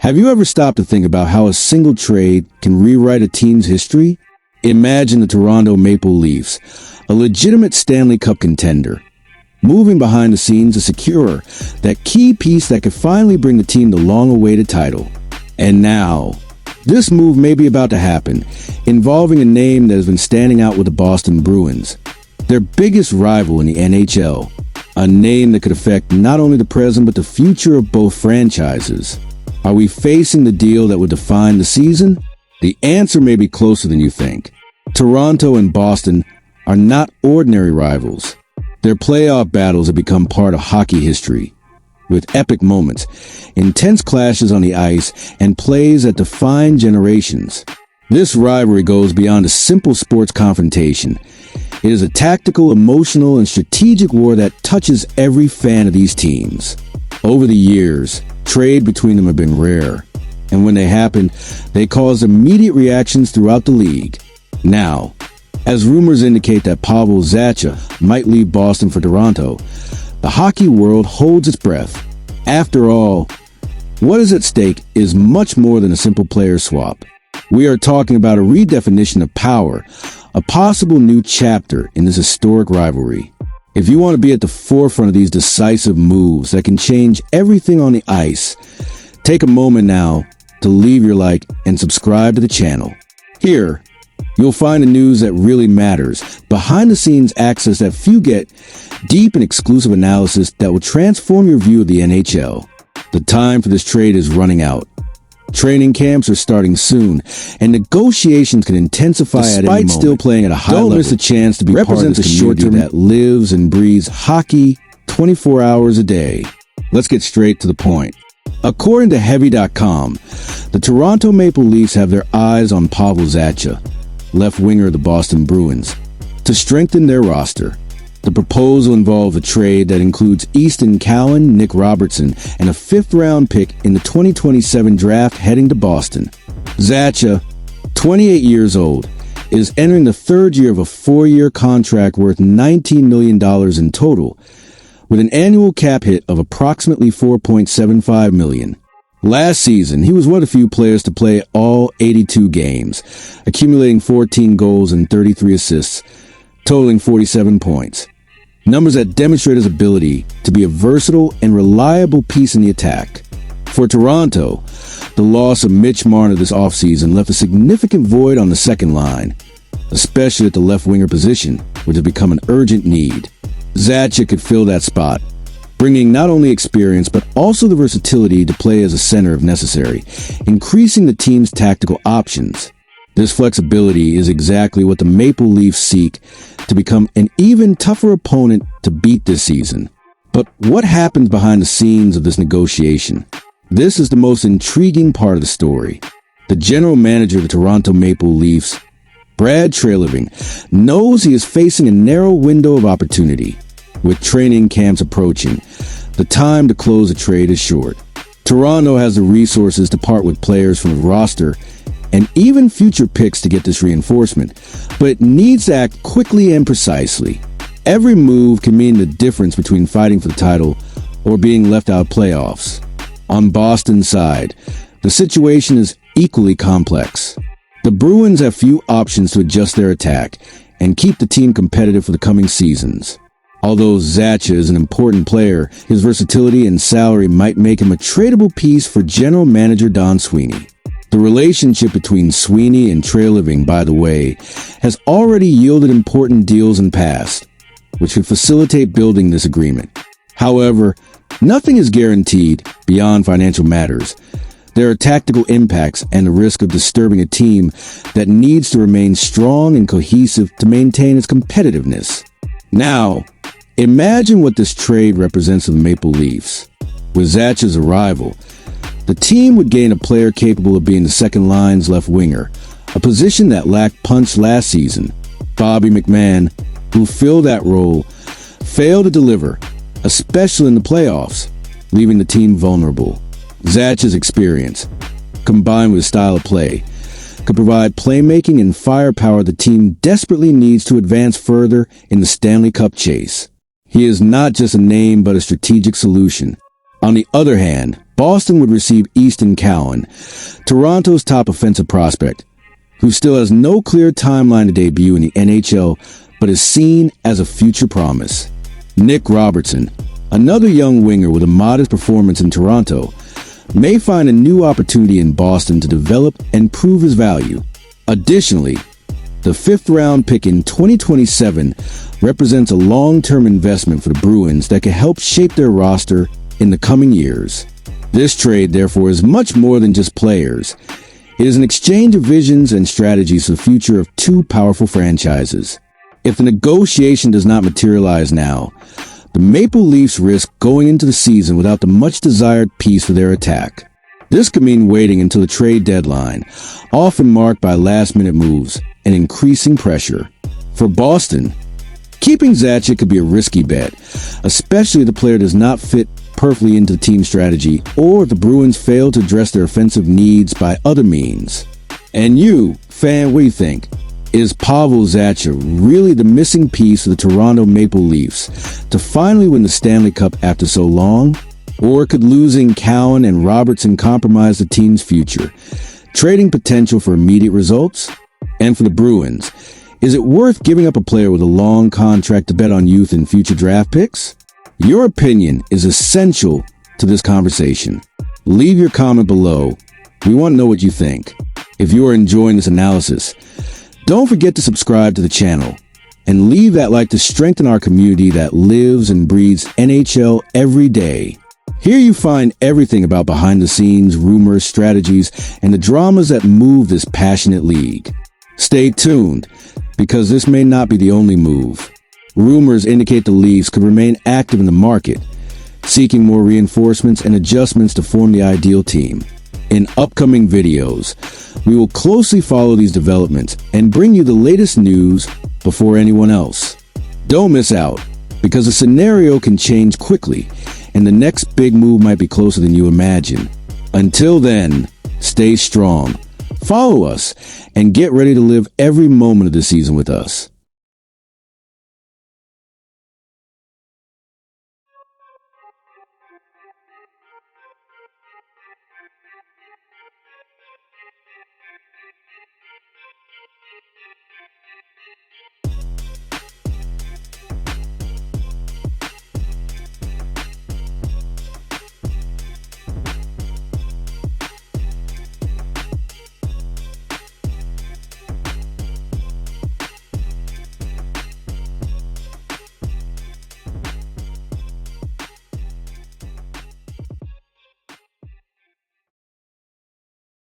Have you ever stopped to think about how a single trade can rewrite a team's history? Imagine the Toronto Maple Leafs, a legitimate Stanley Cup contender, moving behind the scenes to secure that key piece that could finally bring the team the long-awaited title. And now, this move may be about to happen, involving a name that has been standing out with the Boston Bruins, their biggest rival in the NHL, a name that could affect not only the present but the future of both franchises. Are we facing the deal that would define the season? The answer may be closer than you think. Toronto and Boston are not ordinary rivals. Their playoff battles have become part of hockey history, with epic moments, intense clashes on the ice, and plays that define generations. This rivalry goes beyond a simple sports confrontation. It is a tactical, emotional, and strategic war that touches every fan of these teams. Over the years, trade between them have been rare, and when they happen, they cause immediate reactions throughout the league. Now, as rumors indicate that Pavel Zacha might leave Boston for Toronto, the hockey world holds its breath. After all, what is at stake is much more than a simple player swap. We are talking about a redefinition of power, a possible new chapter in this historic rivalry. If you want to be at the forefront of these decisive moves that can change everything on the ice, take a moment now to leave your like and subscribe to the channel. Here, you'll find the news that really matters, behind-the-scenes access that few get, deep and exclusive analysis that will transform your view of the NHL. The time for this trade is running out. Training camps are starting soon, and negotiations can intensify at any moment. Despite still playing at a high level, don't miss a chance to be part of this community that lives and breathes hockey 24 hours a day. Let's get straight to the point. According to Heavy.com, the Toronto Maple Leafs have their eyes on Pavel Zacha, left winger of the Boston Bruins, to strengthen their roster. The proposal involves a trade that includes Easton Cowan, Nick Robertson, and a fifth-round pick in the 2027 draft heading to Boston. Zacha, 28 years old, is entering the third year of a four-year contract worth $19 million in total, with an annual cap hit of approximately $4.75 million. Last season, he was one of the few players to play all 82 games, accumulating 14 goals and 33 assists, totaling 47 points. Numbers that demonstrate his ability to be a versatile and reliable piece in the attack. For Toronto, the loss of Mitch Marner this offseason left a significant void on the second line, especially at the left winger position, which has become an urgent need. Zacha could fill that spot, bringing not only experience but also the versatility to play as a center if necessary, increasing the team's tactical options. This flexibility is exactly what the Maple Leafs seek to become an even tougher opponent to beat this season. But what happens behind the scenes of this negotiation? This is the most intriguing part of the story. The general manager of the Toronto Maple Leafs, Brad Treliving, knows he is facing a narrow window of opportunity. With training camps approaching, the time to close a trade is short. Toronto has the resources to part with players from the roster and even future picks to get this reinforcement, but it needs to act quickly and precisely. Every move can mean the difference between fighting for the title or being left out of playoffs. On Boston's side, the situation is equally complex. The Bruins have few options to adjust their attack and keep the team competitive for the coming seasons. Although Zacha is an important player, his versatility and salary might make him a tradable piece for general manager Don Sweeney. The relationship between Sweeney and Treliving, by the way, has already yielded important deals in the past, which could facilitate building this agreement. However, nothing is guaranteed beyond financial matters. There are tactical impacts and the risk of disturbing a team that needs to remain strong and cohesive to maintain its competitiveness. Now, imagine what this trade represents for the Maple Leafs. With Zacha's arrival, the team would gain a player capable of being the second line's left winger, a position that lacked punch last season. Bobby McMahon, who filled that role, failed to deliver, especially in the playoffs, leaving the team vulnerable. Zacha's experience, combined with his style of play, could provide playmaking and firepower the team desperately needs to advance further in the Stanley Cup chase. He is not just a name but a strategic solution. On the other hand, Boston would receive Easton Cowan, Toronto's top offensive prospect, who still has no clear timeline to debut in the NHL, but is seen as a future promise. Nick Robertson, another young winger with a modest performance in Toronto, may find a new opportunity in Boston to develop and prove his value. Additionally, the fifth-round pick in 2027 represents a long-term investment for the Bruins that can help shape their roster in the coming years. This trade, therefore, is much more than just players. It is an exchange of visions and strategies for the future of two powerful franchises. If the negotiation does not materialize now, the Maple Leafs risk going into the season without the much-desired piece for their attack. This could mean waiting until the trade deadline, often marked by last-minute moves and increasing pressure. For Boston, keeping Zacha could be a risky bet, especially if the player does not fit perfectly into the team strategy or if the Bruins fail to address their offensive needs by other means. And you, fan, what do you think? Is Pavel Zacha really the missing piece of the Toronto Maple Leafs to finally win the Stanley Cup after so long? Or could losing Cowan and Robertson compromise the team's future, trading potential for immediate results? And for the Bruins, is it worth giving up a player with a long contract to bet on youth and future draft picks? Your opinion is essential to this conversation. Leave your comment below. We want to know what you think. If you are enjoying this analysis, don't forget to subscribe to the channel and leave that like to strengthen our community that lives and breathes NHL every day. Here you find everything about behind the scenes, rumors, strategies, and the dramas that move this passionate league. Stay tuned, because this may not be the only move. Rumors indicate the Leafs could remain active in the market, seeking more reinforcements and adjustments to form the ideal team. In upcoming videos, we will closely follow these developments and bring you the latest news before anyone else. Don't miss out, because the scenario can change quickly, and the next big move might be closer than you imagine. Until then, stay strong, follow us, and get ready to live every moment of the season with us.